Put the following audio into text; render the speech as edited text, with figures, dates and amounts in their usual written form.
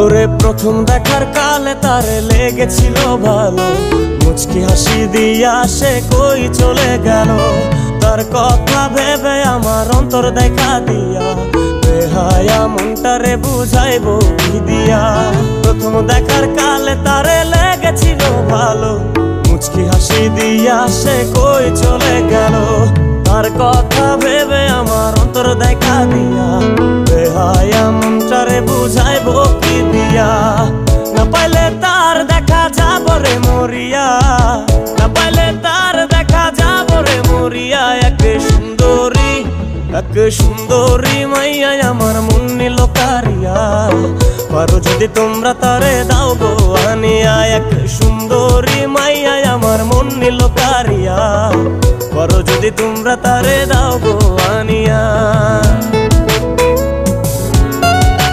ওরে প্রথম দেখার কালে তারে লেগেছিল ভালো, মুচকি হাসি দিয়া সে কই চলে গেল। তার কথা ভেবে আমার অন্তর দেখা দিয়া বেহায়া মনটারে বুঝাইবো কি দিয়া। প্রথম দেখার কালে তারে লেগেছিল ভালো, মুচকি হাসি দিয়া সে কই চলে গেল। তার কথা ভেবে আমার অন্তর দেখা দিয়া বেহায়া মনটারে বুঝাইবো কি দিয়া। না পাইলে তার দেখা যাব রে মরিয়া, না পাইলে তার দেখা যাব রে মরিয়া। এক সুন্দরী মাইয়া আমার মন নিল কারিয়া, পারো যদি তোমরা তারে দাও গো আনিয়া। এক সুন্দরী মাইয়া আমার মন নিল কারিয়া, পারো যদি তোমরা তারে দাও গো আনিয়া।